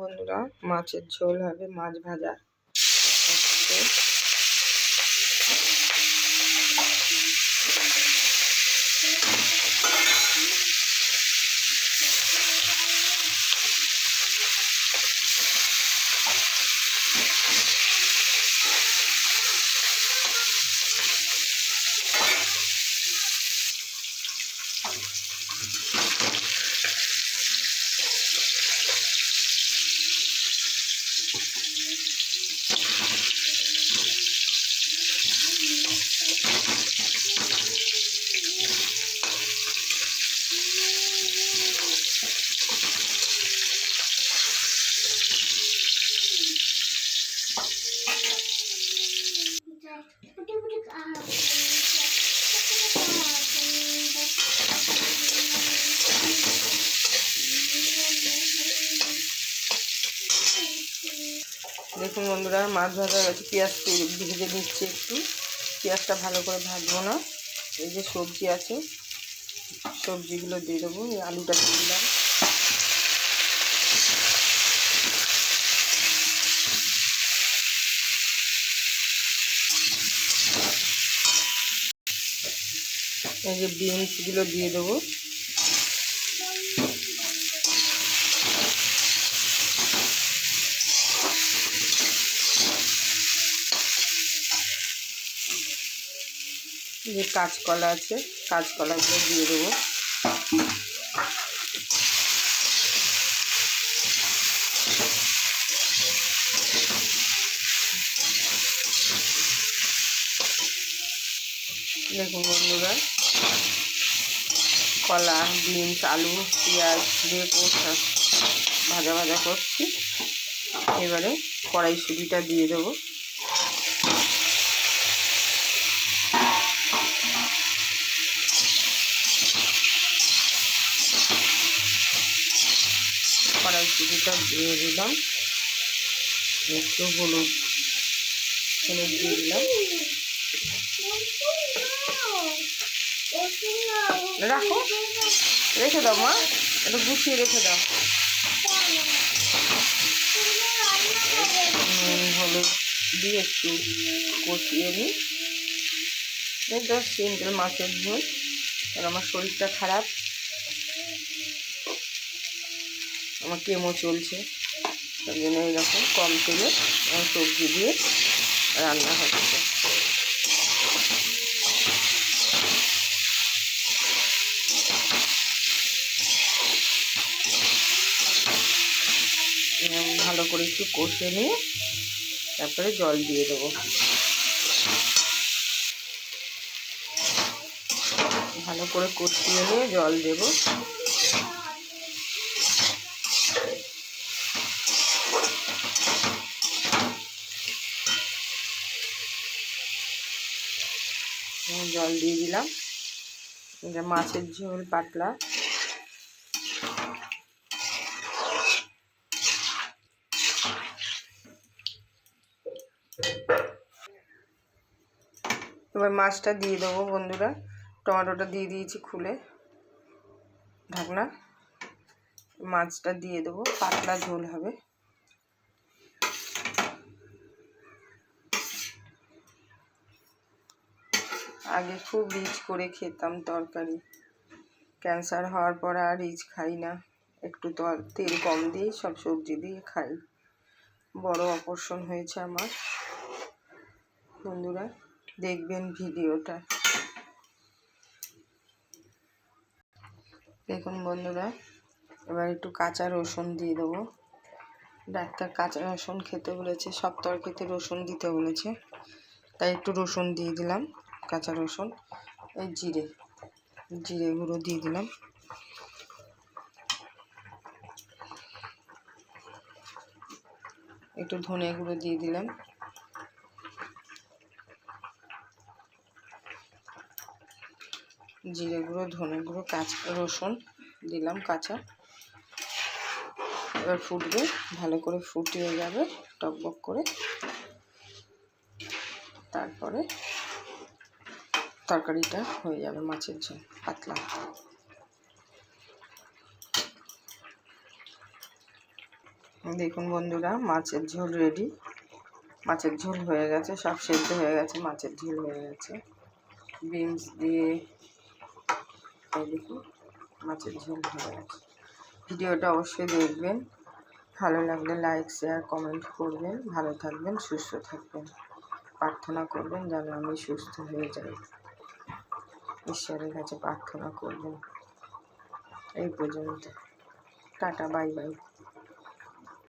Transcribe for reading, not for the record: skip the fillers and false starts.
বন্ধুরা, মাছের ঝোল হবে, মাছ ভাজা হচ্ছে। দেখুন বন্ধুরা, মাছ ভাজা গেছে, পেঁয়াজ ভেজে নিচ্ছে একটু। পেঁয়াজটা ভালো করে ভাজবো না। এই যে সবজি আছে, সবজিগুলো দিয়ে দেবো। এই আলুটা দিয়ে দিলাম। এই যে বিনসগুলো দিয়ে দেবো। যে কাঁচকলা আছে, কাঁচকলাগুলো দিয়ে দেবো। দেখুন বন্ধুরা, কলা, বিনস, আলু, পেঁয়াজ দিয়ে ভাজা ভাজা করছি। এবারে কড়াইশুঁটিটা দিয়ে দেবো। কড়াইশুঁটিটা দিয়ে দিলাম, একটু হলুদ দিয়ে দিলাম। রাখো, রেখে দাও মা, একটু গুছিয়ে রেখে দাও। হলুদ দিয়ে একটু কষিয়ে নিই। একদম সিম্পল মাছের ঝোল। আর আমার শরীরটা খারাপ, আমার কেমো চলছে, তার জন্য এইরকম কম তেলে সবজি দিয়ে রান্না হচ্ছে। ভালো করে একটু কষে নিয়ে তারপরে জল দিয়ে দেবো। ভালো করে কষিয়ে নিয়ে জল দেব। জল দিয়ে দিলাম। এটা মাছের ঝোল পাতলা। এবার মাছটা দিয়ে দেবো বন্ধুরা। টমেটোটা দিয়ে দিয়েছি খুলে, ঢাকনা। মাছটা দিয়ে দেবো, পাতলা ঝোল হবে। আগে খুব রিচ করে খেতাম তরকারি, ক্যান্সার হওয়ার পর আর রিচ খাই না, একটু তেল কম দিয়ে সব সবজি দিয়ে খাই। বড় অপারেশন হয়েছে আমার। বন্ধুরা দেখবেন ভিডিওটা। দেখুন বন্ধুরা, এবার একটু কাঁচা রসুন দিয়ে দেবো। ডাক্তার কাঁচা রসুন খেতে বলেছে, সব তরকারিতে রসুন দিতে বলেছে, তাই একটু রসুন দিয়ে দিলাম, কাঁচা রসুন। এই জিরে গুঁড়ো দিয়ে দিলাম। একটু ধনে গুঁড়ো দিয়ে দিলাম। জিরে গুঁড়ো, ধনে গুঁড়ো, কাঁচা রসুন দিলাম কাঁচা। এবার ফুটবে, ভালো করে ফুটিয়ে যাবে টকবক করে। তারপরে তরকারিটা হয়ে যাবে, মাছের ঝোল পাতলা। দেখুন বন্ধুরা, মাছের ঝোল রেডি। মাছের ঝোল হয়ে গেছে, সব সেদ্ধ হয়ে গেছে, মাছের ঝোল হয়ে গেছে বিনস দিয়ে। এই দেখুন মাছের ঝোল হয়ে গেছে। ভিডিওটা অবশ্যই দেখবেন, ভালো লাগলে লাইক শেয়ার কমেন্ট করবেন। ভালো থাকবেন, সুস্থ থাকবেন, প্রার্থনা করবেন যেন আমি সুস্থ হয়ে যাই। ঈশ্বরের কাছে প্রার্থনা করবেন। এই পর্যন্ত, টাটা, বাই বাই।